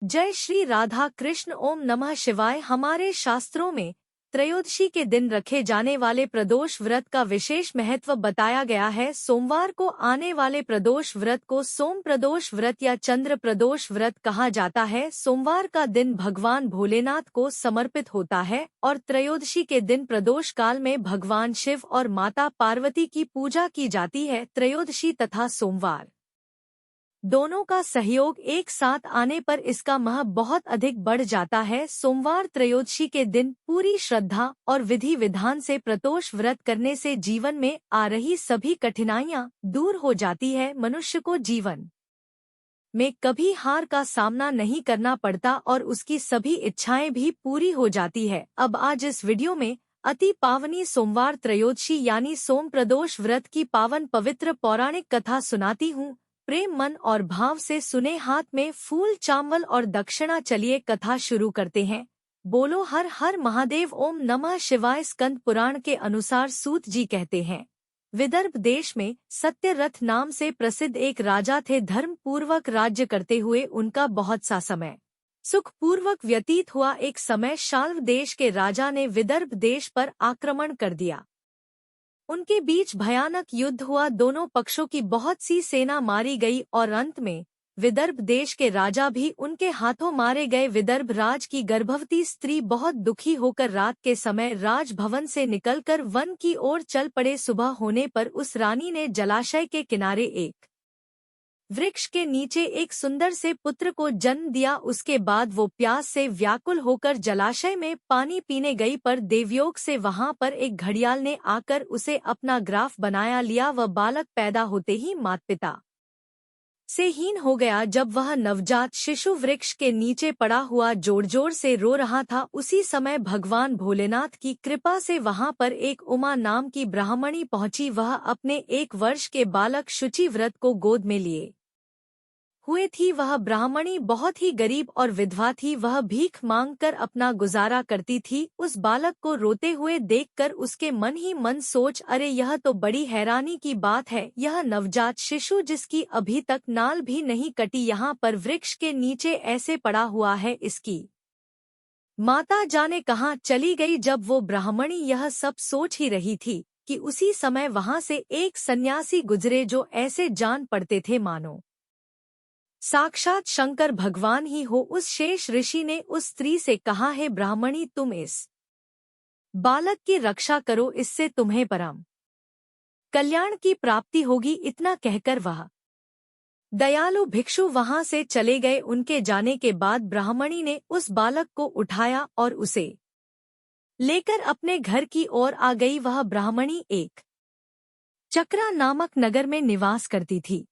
जय श्री राधा कृष्ण। ओम नमः शिवाय। हमारे शास्त्रों में त्रयोदशी के दिन रखे जाने वाले प्रदोष व्रत का विशेष महत्व बताया गया है। सोमवार को आने वाले प्रदोष व्रत को सोम प्रदोष व्रत या चंद्र प्रदोष व्रत कहा जाता है। सोमवार का दिन भगवान भोलेनाथ को समर्पित होता है और त्रयोदशी के दिन प्रदोष काल में भगवान शिव और माता पार्वती की पूजा की जाती है। त्रयोदशी तथा सोमवार दोनों का सहयोग एक साथ आने पर इसका महत्व बहुत अधिक बढ़ जाता है। सोमवार त्रयोदशी के दिन पूरी श्रद्धा और विधि विधान से प्रदोष व्रत करने से जीवन में आ रही सभी कठिनाइयां दूर हो जाती है। मनुष्य को जीवन में कभी हार का सामना नहीं करना पड़ता और उसकी सभी इच्छाएं भी पूरी हो जाती है। अब आज इस वीडियो में अति पावनी सोमवार त्रयोदशी यानी सोम प्रदोष व्रत की पावन पवित्र पौराणिक कथा सुनाती हूँ। प्रेम मन और भाव से सुने। हाथ में फूल चावल और दक्षिणा। चलिए कथा शुरू करते हैं। बोलो हर हर महादेव। ओम नमः शिवाय। स्कंद पुराण के अनुसार सूत जी कहते हैं, विदर्भ देश में सत्यरथ नाम से प्रसिद्ध एक राजा थे। धर्म पूर्वक राज्य करते हुए उनका बहुत सा समय सुख पूर्वक व्यतीत हुआ। एक समय शाल्व देश के राजा ने विदर्भ देश पर आक्रमण कर दिया। उनके बीच भयानक युद्ध हुआ। दोनों पक्षों की बहुत सी सेना मारी गई और अंत में विदर्भ देश के राजा भी उनके हाथों मारे गए। विदर्भ राज की गर्भवती स्त्री बहुत दुखी होकर रात के समय राजभवन से निकलकर वन की ओर चल पड़े। सुबह होने पर उस रानी ने जलाशय के किनारे एक वृक्ष के नीचे एक सुंदर से पुत्र को जन्म दिया। उसके बाद वो प्यास से व्याकुल होकर जलाशय में पानी पीने गई, पर देवयोग से वहां पर एक घड़ियाल ने आकर उसे अपना ग्राफ बनाया लिया। वह बालक पैदा होते ही माता पिता से हीन हो गया। जब वह नवजात शिशु वृक्ष के नीचे पड़ा हुआ जोर जोर से रो रहा था, उसी समय भगवान भोलेनाथ की कृपा से वहां पर एक उमा नाम की ब्राह्मणी पहुंची। वह अपने 1 वर्ष के बालक शुचि व्रत को गोद में लिए हुए थी। वह ब्राह्मणी बहुत ही गरीब और विधवा थी। वह भीख मांगकर अपना गुजारा करती थी। उस बालक को रोते हुए देखकर उसके मन ही मन सोच, अरे यह तो बड़ी हैरानी की बात है। यह नवजात शिशु जिसकी अभी तक नाल भी नहीं कटी यहाँ पर वृक्ष के नीचे ऐसे पड़ा हुआ है, इसकी माता जाने कहाँ चली गई। जब वो ब्राह्मणी यह सब सोच ही रही थी कि उसी समय वहां से एक सन्यासी गुजरे जो ऐसे जान पड़ते थे मानो साक्षात शंकर भगवान ही हो। उस शेष ऋषि ने उस स्त्री से कहा, है ब्राह्मणी, तुम इस बालक की रक्षा करो, इससे तुम्हें परम कल्याण की प्राप्ति होगी। इतना कहकर वह दयालु भिक्षु वहां से चले गए। उनके जाने के बाद ब्राह्मणी ने उस बालक को उठाया और उसे लेकर अपने घर की ओर आ गई। वह ब्राह्मणी एक चक्रा नामक नगर में निवास करती थी।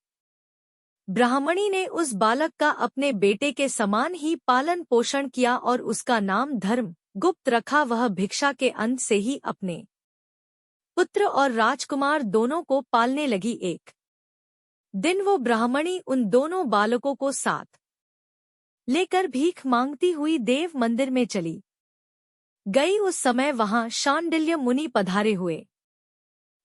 ब्राह्मणी ने उस बालक का अपने बेटे के समान ही पालन पोषण किया और उसका नाम धर्म गुप्त रखा। वह भिक्षा के अंत से ही अपने पुत्र और राजकुमार दोनों को पालने लगी। एक दिन वो ब्राह्मणी उन दोनों बालकों को साथ लेकर भीख मांगती हुई देव मंदिर में चली गई। उस समय वहां शांडिल्य मुनि पधारे हुए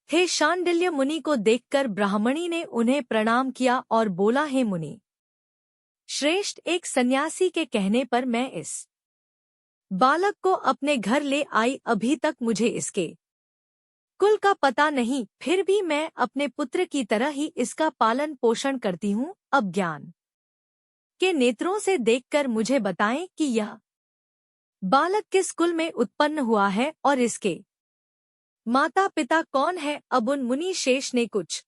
थे। शांडिल्य मुनि को देखकर ब्राह्मणी ने उन्हें प्रणाम किया और बोला, हे मुनि श्रेष्ठ, एक सन्यासी के कहने पर मैं इस बालक को अपने घर ले आई। अभी तक मुझे इसके कुल का पता नहीं, फिर भी मैं अपने पुत्र की तरह ही इसका पालन पोषण करती हूँ। अब ज्ञान के नेत्रों से देखकर मुझे बताएं कि यह बालक किस कुल में उत्पन्न हुआ है और इसके माता पिता कौन है। अब उन मुनि शेष ने कुछ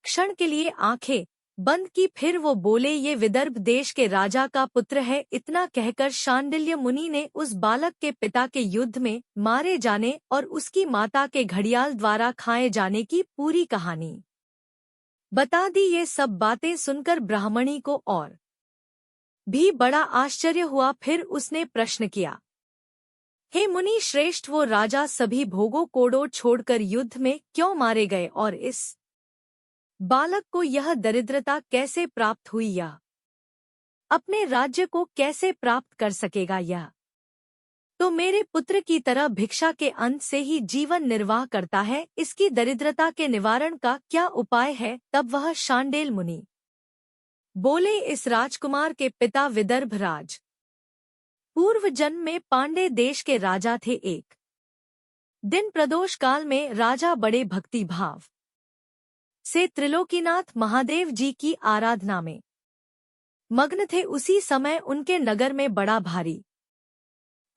क्षण के लिए आंखें बंद की, फिर वो बोले, ये विदर्भ देश के राजा का पुत्र है। इतना कहकर शांडिल्य मुनि ने उस बालक के पिता के युद्ध में मारे जाने और उसकी माता के घड़ियाल द्वारा खाए जाने की पूरी कहानी बता दी। ये सब बातें सुनकर ब्राह्मणी को और भी बड़ा आश्चर्य हुआ। फिर उसने प्रश्न किया, हे मुनि श्रेष्ठ, वो राजा सभी भोगों कोड़ों छोड़कर युद्ध में क्यों मारे गए और इस बालक को यह दरिद्रता कैसे प्राप्त हुई? यह अपने राज्य को कैसे प्राप्त कर सकेगा? यह तो मेरे पुत्र की तरह भिक्षा के अंत से ही जीवन निर्वाह करता है। इसकी दरिद्रता के निवारण का क्या उपाय है? तब वह शांडिल मुनि बोले इस राजकुमार के पिता विदर्भ राज पूर्व जन्म में पांडे देश के राजा थे। एक दिन प्रदोष काल में राजा बड़े भक्ति भाव से त्रिलोकीनाथ महादेव जी की आराधना में मग्न थे। उसी समय उनके नगर में बड़ा भारी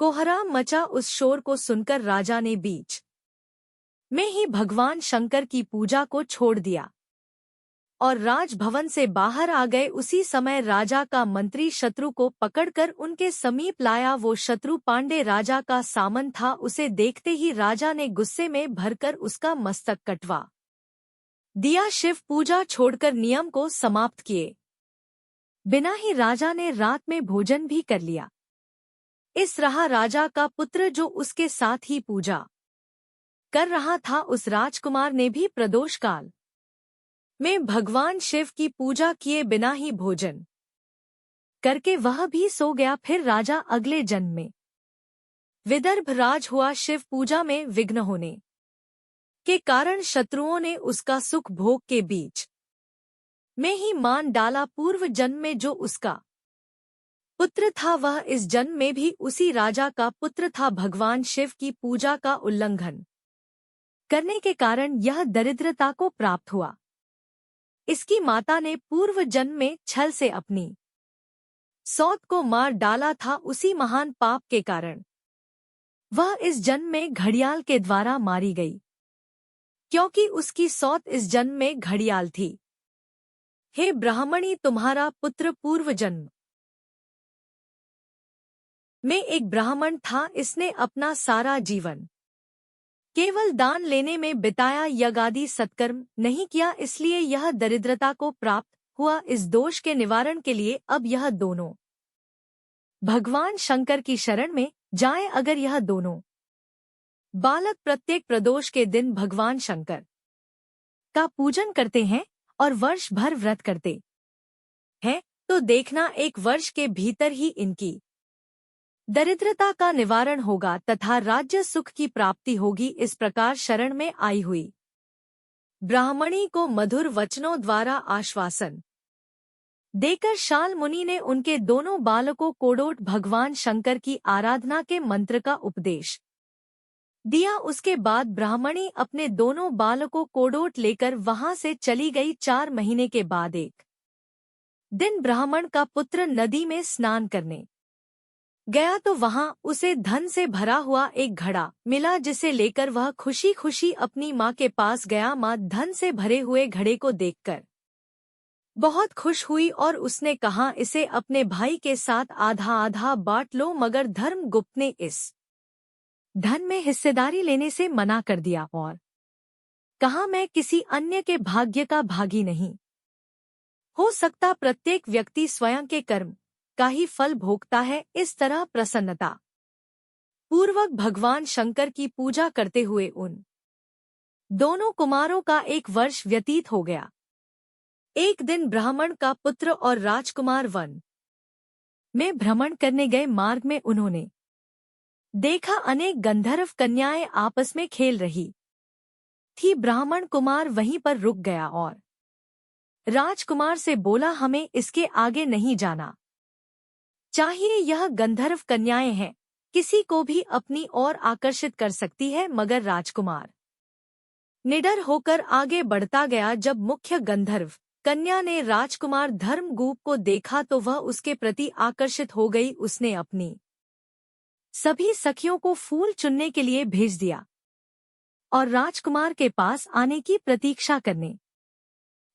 कोहराम मचा। उस शोर को सुनकर राजा ने बीच में ही भगवान शंकर की पूजा को छोड़ दिया और राजभवन से बाहर आ गए। उसी समय राजा का मंत्री शत्रु को पकड़कर उनके समीप लाया। वो शत्रु पांडे राजा का सामंत था। उसे देखते ही राजा ने गुस्से में भरकर उसका मस्तक कटवा दिया। शिव पूजा छोड़कर नियम को समाप्त किए बिना ही राजा ने रात में भोजन भी कर लिया। इस रहा राजा का पुत्र जो उसके साथ ही पूजा कर रहा था। उस राजकुमार ने भी प्रदोष काल में भगवान शिव की पूजा किए बिना ही भोजन करके वह भी सो गया। फिर राजा अगले जन्म में विदर्भ राज हुआ। शिव पूजा में विघ्न होने के कारण शत्रुओं ने उसका सुख भोग के बीच में ही मान डाला। पूर्व जन्म में जो उसका पुत्र था वह इस जन्म में भी उसी राजा का पुत्र था। भगवान शिव की पूजा का उल्लंघन करने के कारण यह दरिद्रता को प्राप्त हुआ। इसकी माता ने पूर्व जन्म में छल से अपनी सौत को मार डाला था। उसी महान पाप के कारण वह इस जन्म में घड़ियाल के द्वारा मारी गई, क्योंकि उसकी सौत इस जन्म में घड़ियाल थी। हे ब्राह्मणी, तुम्हारा पुत्र पूर्व जन्म में एक ब्राह्मण था। इसने अपना सारा जीवन केवल दान लेने में बिताया, यज्ञादि सत्कर्म नहीं किया, इसलिए यह दरिद्रता को प्राप्त हुआ। इस दोष के निवारण के लिए अब यह दोनों भगवान शंकर की शरण में जाएं। अगर यह दोनों बालक प्रत्येक प्रदोष के दिन भगवान शंकर का पूजन करते हैं और वर्ष भर व्रत करते हैं तो देखना एक वर्ष के भीतर ही इनकी दरिद्रता का निवारण होगा तथा राज्य सुख की प्राप्ति होगी। इस प्रकार शरण में आई हुई ब्राह्मणी को मधुर वचनों द्वारा आश्वासन देकर शाल मुनि ने उनके दोनों बालकों कोडोट भगवान शंकर की आराधना के मंत्र का उपदेश दिया। उसके बाद ब्राह्मणी अपने दोनों बालकों कोडोट लेकर वहां से चली गई। 4 महीने के बाद एक दिन ब्राह्मण का पुत्र नदी में स्नान करने गया तो वहां उसे धन से भरा हुआ एक घड़ा मिला, जिसे लेकर वह खुशी खुशी अपनी माँ के पास गया। माँ धन से भरे हुए घड़े को देखकर बहुत खुश हुई और उसने कहा, इसे अपने भाई के साथ आधा आधा बांट लो। मगर धर्मगुप्त ने इस धन में हिस्सेदारी लेने से मना कर दिया और कहा, मैं किसी अन्य के भाग्य का भागी नहीं हो सकता। प्रत्येक व्यक्ति स्वयं के कर्म का ही फल भोगता है। इस तरह प्रसन्नता पूर्वक भगवान शंकर की पूजा करते हुए उन दोनों कुमारों का एक वर्ष व्यतीत हो गया। एक दिन ब्राह्मण का पुत्र और राजकुमार वन में भ्रमण करने गए। मार्ग में उन्होंने देखा अनेक गंधर्व कन्याएं आपस में खेल रही थी। ब्राह्मण कुमार वहीं पर रुक गया और राजकुमार से बोला, हमें इसके आगे नहीं जाना चाहिए। यह गंधर्व कन्याएं हैं, किसी को भी अपनी ओर आकर्षित कर सकती है। मगर राजकुमार निडर होकर आगे बढ़ता गया। जब मुख्य गंधर्व कन्या ने राजकुमार धर्मगुप्त को देखा तो वह उसके प्रति आकर्षित हो गई। उसने अपनी सभी सखियों को फूल चुनने के लिए भेज दिया और राजकुमार के पास आने की प्रतीक्षा करने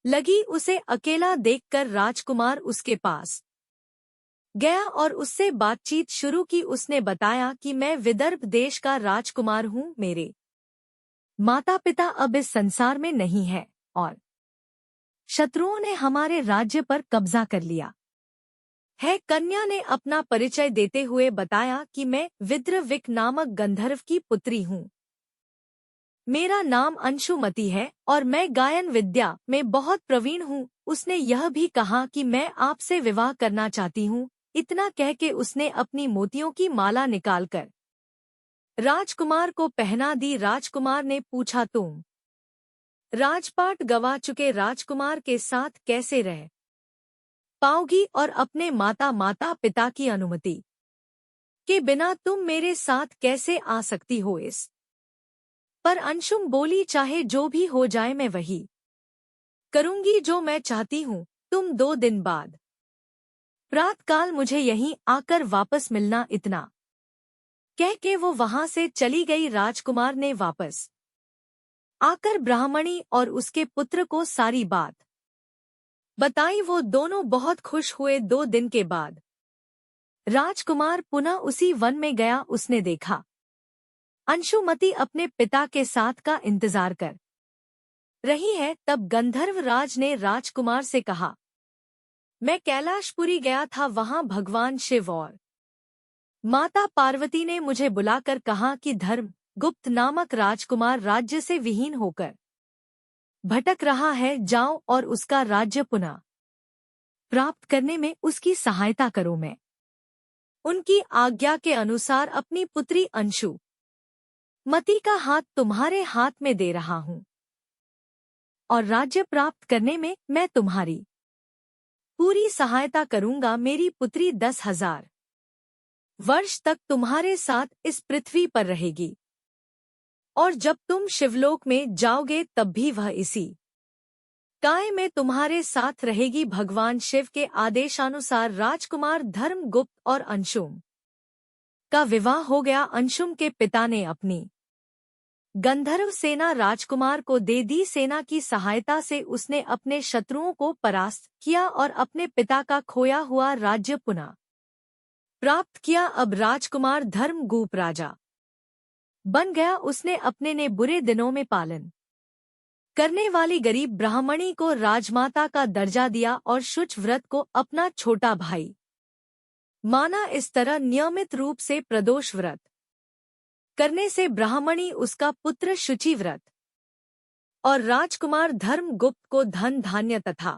लगी। उसे अकेला देखकर राजकुमार उसके पास गया और उससे बातचीत शुरू की। उसने बताया कि मैं विदर्भ देश का राजकुमार हूँ, मेरे माता पिता अब इस संसार में नहीं है और शत्रुओं ने हमारे राज्य पर कब्जा कर लिया है। कन्या ने अपना परिचय देते हुए बताया कि मैं विद्रविक नामक गंधर्व की पुत्री हूँ। मेरा नाम अंशुमति है और मैं गायन विद्या में बहुत प्रवीण हूँ। उसने यह भी कहा कि मैं आपसे विवाह करना चाहती हूँ। इतना कह के उसने अपनी मोतियों की माला निकालकर राजकुमार को पहना दी। राजकुमार ने पूछा, तुम राजपाट गवा चुके राजकुमार के साथ कैसे रह पाओगी और अपने माता पिता की अनुमति के बिना तुम मेरे साथ कैसे आ सकती हो? इस पर अंशुम बोली, चाहे जो भी हो जाए मैं वही करूंगी जो मैं चाहती हूँ। तुम 2 दिन बाद प्रातःकाल मुझे यहीं आकर वापस मिलना। इतना कह के वो वहां से चली गई। राजकुमार ने वापस आकर ब्राह्मणी और उसके पुत्र को सारी बात बताई। वो दोनों बहुत खुश हुए। 2 दिन के बाद राजकुमार पुनः उसी वन में गया। उसने देखा अंशुमति अपने पिता के साथ का इंतजार कर रही है। तब गंधर्व राज ने राजकुमार से कहा, मैं कैलाशपुरी गया था। वहां भगवान शिव और माता पार्वती ने मुझे बुलाकर कहा कि धर्म गुप्त नामक राजकुमार राज्य से विहीन होकर भटक रहा है। जाओ और उसका राज्य पुनः प्राप्त करने में उसकी सहायता करो। मैं उनकी आज्ञा के अनुसार अपनी पुत्री अंशु मति का हाथ तुम्हारे हाथ में दे रहा हूँ और राज्य प्राप्त करने में मैं तुम्हारी पूरी सहायता करूंगा। मेरी पुत्री 10,000 वर्ष तक तुम्हारे साथ इस पृथ्वी पर रहेगी और जब तुम शिवलोक में जाओगे तब भी वह इसी काय में तुम्हारे साथ रहेगी। भगवान शिव के आदेशानुसार राजकुमार धर्मगुप्त और अंशुम का विवाह हो गया। अंशुम के पिता ने अपनी गंधर्व सेना राजकुमार को दे दी। सेना की सहायता से उसने अपने शत्रुओं को परास्त किया और अपने पिता का खोया हुआ राज्य पुनः प्राप्त किया। अब राजकुमार धर्मगुप्त राजा बन गया। उसने अपने ने बुरे दिनों में पालन करने वाली गरीब ब्राह्मणी को राजमाता का दर्जा दिया और शुच व्रत को अपना छोटा भाई माना। इस तरह नियमित रूप से प्रदोष व्रत करने से ब्राह्मणी, उसका पुत्र शुचि व्रत और राजकुमार धर्मगुप्त को धन धान्य तथा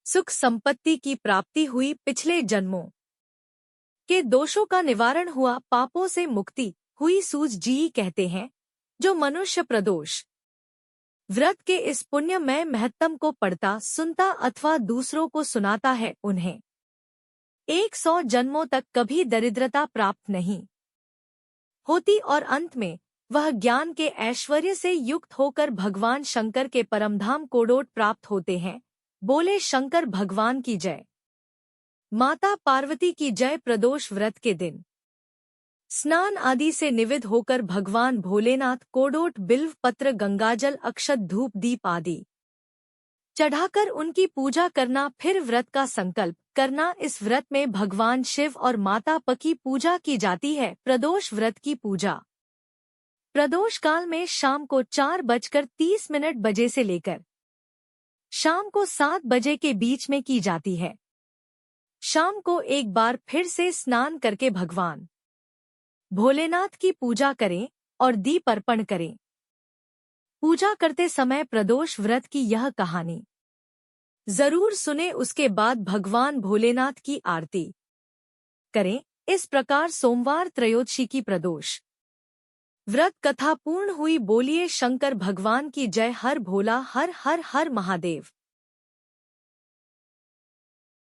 सुख संपत्ति की प्राप्ति हुई। पिछले जन्मों के दोषों का निवारण हुआ, पापों से मुक्ति हुई। सूझ जी कहते हैं, जो मनुष्य प्रदोष व्रत के इस पुण्यमय महत्तम को पढ़ता, सुनता अथवा दूसरों को सुनाता है, उन्हें 100 जन्मों तक कभी दरिद्रता प्राप्त नहीं होती और अंत में वह ज्ञान के ऐश्वर्य से युक्त होकर भगवान शंकर के परमधाम कोडोट प्राप्त होते हैं। बोले शंकर भगवान की जय, माता पार्वती की जय। प्रदोष व्रत के दिन स्नान आदि से निविध होकर भगवान भोलेनाथ कोडोट बिल्व पत्र, गंगाजल, अक्षत, धूप, दीप आदि चढ़ाकर उनकी पूजा करना, फिर व्रत का संकल्प करना। इस व्रत में भगवान शिव और माता प की पूजा की जाती है। प्रदोष व्रत की पूजा प्रदोष काल में शाम को 4:30 बजे से लेकर शाम को 7 बजे के बीच में की जाती है। शाम को एक बार फिर से स्नान करके भगवान भोलेनाथ की पूजा करें और दीप अर्पण करें। पूजा करते समय प्रदोष व्रत की यह कहानी जरूर सुने, उसके बाद भगवान भोलेनाथ की आरती करें। इस प्रकार सोमवार त्रयोदशी की प्रदोष व्रत कथा पूर्ण हुई। बोलिए शंकर भगवान की जय। हर भोला, हर हर हर महादेव।